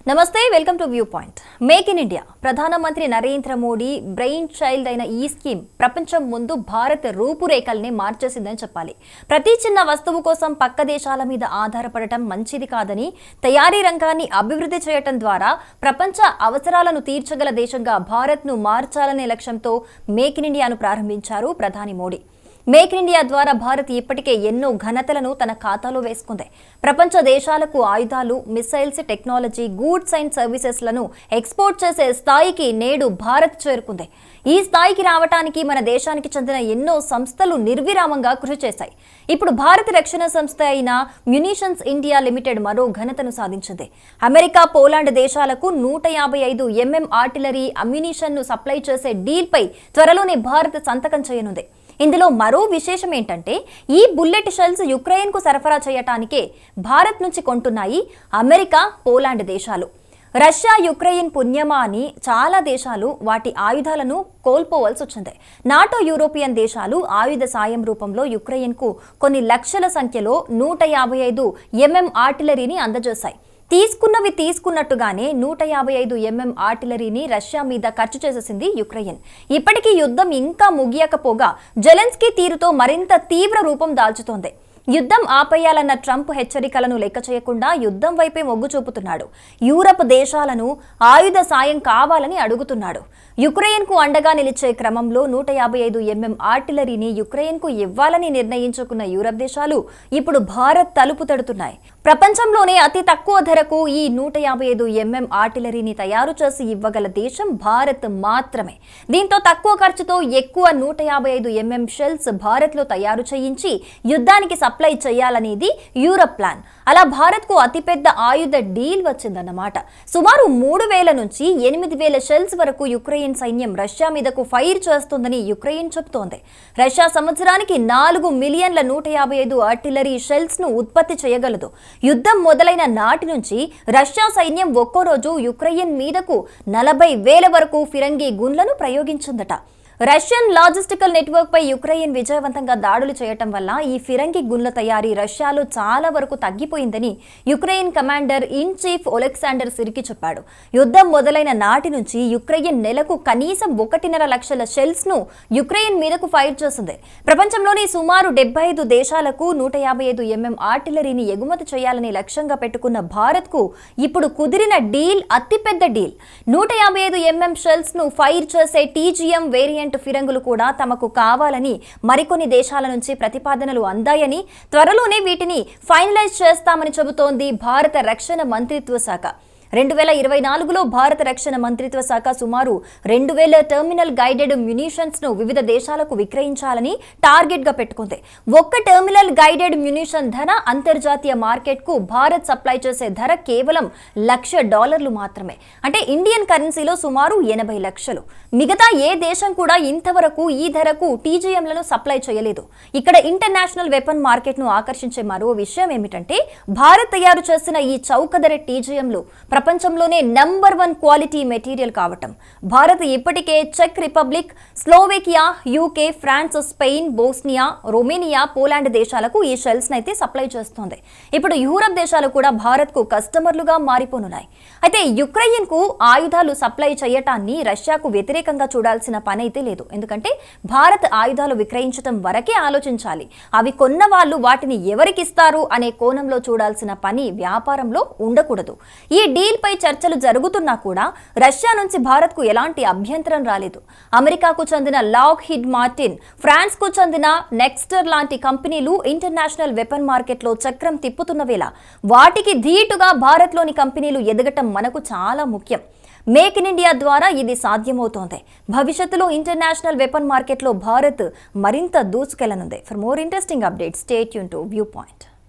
నమస్తే, welcome to view point. Make in India ప్రధానమంత్రి Narendra Modi brain child అయిన ఈ స్కీమ్ ప్రపంచం ముందు భారత్ రూపురేఖల్ని మార్చేసిందని చెప్పాలి. ప్రతి చిన్న వస్తువు కోసం పక్క దేశాల మీద ఆధారపడటం మంచిది కాదని, తయారీ రంగాన్ని అభివృద్ధి చేయటం ద్వారా ప్రపంచ అవసరాలను తీర్చగల దేశంగా భారత్ను మార్చాలనే లక్ష్యంతో మేక్ ఇన్ ఇండియాను ప్రారంభించారు ప్రధాని మోడీ. మేక్ ఇన్ ఇండియా ద్వారా భారత్ ఇప్పటికే ఎన్నో ఘనతలను తన ఖాతాలో వేసుకుంది. ప్రపంచ దేశాలకు ఆయుధాలు, మిసైల్స్, టెక్నాలజీ, గూడ్స్ అండ్ సర్వీసెస్లను ఎక్స్పోర్ట్ చేసే స్థాయికి నేడు భారత్ చేరుకుంది. ఈ స్థాయికి రావడానికి మన దేశానికి చెందిన ఎన్నో సంస్థలు నిర్విరామంగా కృషి చేశాయి. ఇప్పుడు భారత రక్షణ సంస్థ అయిన మ్యునిషన్స్ ఇండియా లిమిటెడ్ మరో ఘనతను సాధించింది. అమెరికా, పోలాండ్ దేశాలకు 155 mm ఆర్టిలరీ అమ్యునిషన్ను సప్లై చేసే డీల్పై త్వరలోనే భారత్ సంతకం చేయనుంది. ఇందులో మరో విశేషం ఏంటంటే, ఈ బుల్లెట్ షెల్స్ యుక్రెయిన్కు సరఫరా చేయటానికే భారత్ నుంచి కొంటున్నాయి అమెరికా, పోలాండ్ దేశాలు. రష్యా, యుక్రెయిన్ పుణ్యమా అని చాలా దేశాలు వాటి ఆయుధాలను కోల్పోవలసి వచ్చింది. నాటో, యూరోపియన్ దేశాలు ఆయుధ సాయం రూపంలో యుక్రెయిన్కు కొన్ని లక్షల సంఖ్యలో 155 mm ఆర్టిలరీని అందజేశాయి. తీసుకున్నవి తీసుకున్నట్టుగానే 155 mm ఆర్టిలరీని రష్యా మీద ఖర్చు చేసేసింది యుక్రెయిన్. ఇప్పటికీ యుద్ధం ఇంకా ముగియకపోగా జెలెన్స్కీ తీరుతో మరింత తీవ్ర రూపం దాల్చుతోంది. యుద్ధం ఆపేయాలన్న ట్రంప్ హెచ్చరికలను లెక్క చేయకుండా యుద్ధం వైపే మొగ్గు చూపుతున్నాడు. యూరప్ దేశాలను ఆయుధ సాయం కావాలని అడుగుతున్నాడు. యుక్రెయిన్కు అండగా నిలిచే క్రమంలో 155 mm ఆర్టిలరీని యుక్రెయిన్కు ఇవ్వాలని నిర్ణయించుకున్న యూరప్ దేశాలు ఇప్పుడు భారత్ తలుపు తడుతున్నాయి. ప్రపంచంలోనే అతి తక్కువ ధరకు ఈ 155 mm ఆర్టిలరీని తయారు చేసి ఇవ్వగల దేశం భారత్ మాత్రమే. దీంతో తక్కువ ఖర్చుతో ఎక్కువ 155 mm షెల్స్ భారత్లో తయారు చేయించి యుద్ధానికి సప్లై చేయాలనేది యూరప్ ప్లాన్. అలా భారత్కు అతిపెద్ద ఆయుధ డీల్ వచ్చిందన్నమాట. సుమారు 3000 నుంచి 8000 షెల్స్ వరకు యుక్రెయిన్ సైన్యం రష్యా మీదకు ఫైర్ చేస్తుందని యుక్రెయిన్ చెబుతోంది. రష్యా సంవత్సరానికి 4 మిలియన్ల 155 ఆర్టిలరీ షెల్స్ ను ఉత్పత్తి చేయగలదు. యుద్ధం మొదలైన నాటి నుంచి రష్యా సైన్యం ఒక్కో రోజు యుక్రెయిన్ మీదకు 40,000 వరకు ఫిరంగి గుండ్లను ప్రయోగించిందట. రష్యన్ లాజిస్టికల్ నెట్వర్క్ పై యుక్రెయిన్ విజయవంతంగా దాడులు చేయటం వల్ల ఈ ఫిరంగి గుండ్ల తయారీ రష్యాలో చాలా వరకు తగ్గిపోయిందని Ukraine commander in chief Oleksandr సిర్కి చెప్పాడు. యుద్ధం మొదలైన నాటి నుంచి యుక్రెయిన్ నెలకు కనీసం 1.5 లక్షల షెల్స్ ను యుక్రెయిన్ మీదకు ఫైర్ చేసింది. ప్రపంచంలోని సుమారు 75 దేశాలకు 155 mm ఆర్టిలరీని ఎగుమతి చేయాలని లక్ష్యంగా పెట్టుకున్న భారత్ కు ఇప్పుడు కుదిరిన డీల్ అతిపెద్ద డీల్. 155 mm షెల్స్ ను ఫైర్ చేసే టీజీఎం వేరియంట్ ఫిరంగులు కూడా తమకు కావాలని మరికొన్ని దేశాల నుంచి ప్రతిపాదనలు అందాయని, త్వరలోనే వీటిని ఫైనలైజ్ చేస్తామని చెబుతోంది భారత రక్షణ మంత్రిత్వ శాఖ. 2024లో భారత రక్షణ మంత్రిత్వ శాఖ సుమారు 2000 టెర్మినల్ గైడెడ్ మ్యునిషన్స్ ను వివిధ దేశాలకు విక్రయించాలని టార్గెట్ గా పెట్టుకుంది. ఒక్క టెర్మినల్ గైడెడ్ మ్యునిషన్ ధర అంతర్జాతీయ మార్కెట్ కు భారత్ సప్లై చేసే ధర కేవలం $1,00,000 మాత్రమే. అంటే ఇండియన్ కరెన్సీలో సుమారు 80 లక్షలు. మిగతా ఏ దేశం కూడా ఇంతవరకు ఈ ధరకు టీజీఎంలను సప్లై చేయలేదు. ఇక్కడ ఇంటర్నేషనల్ వెపన్ మార్కెట్ ను ఆకర్షించే మరో విషయం ఏమిటంటే, భారత్ తయారు చేసిన ఈ చౌక ధర టీజీఎంలు ప్రపంచంలోనే నంబర్ 1 క్వాలిటీ మెటీరియల్ కావటం. భారత్ ఇప్పటికే చెక్ Republic, Slovakia, UK, France, Spain, Bosnia, Romania, Poland దేశాలకు ఈ షెల్స్ అయితే సప్లై చేస్తోంది. ఇప్పుడు యూరప్ దేశాలు కూడా భారత్ కు కస్టమర్లుగా మారిపోనున్నాయి. అయితే యుక్రెయిన్ కు ఆయుధాలు సప్లై చేయటాన్ని రష్యాకు వ్యతిరేకంగా చూడాల్సిన పని అయితే లేదు. ఎందుకంటే భారత్ ఆయుధాలు విక్రయించడం వరకే ఆలోచించాలి. అవి కొన్న వాళ్ళు వాటిని ఎవరికిస్తారు అనే కోణంలో చూడాల్సిన పని వ్యాపారంలో ఉండకూడదు. ఈ డీల్ పై చర్చలు జరుగుతున్నా కూడా రష్యా నుంచి భారత్ కు ఎలాంటి అభ్యంతరం రాలేదు. అమెరికాకు చెందిన లాక్హీడ్ మార్టిన్, ఫ్రాన్స్ కు చెందిన నెక్స్టర్ లాంటి కంపెనీలు ఇంటర్నేషనల్ వెపన్ మార్కెట్ లో చక్రం తిప్పుతున్న వేళ వాటికి ధీటుగా భారత్ లోని కంపెనీలు ఎదగటం మనకు చాలా ముఖ్యం. మేక్ ఇన్ ఇండియా ద్వారా ఇది సాధ్యమవుతోంది. భవిష్యత్తులో ఇంటర్నేషనల్ వెపన్ మార్కెట్లో భారత్ మరింత దూసుకెళ్లనుంది. For more interesting updates, stay tune to view point.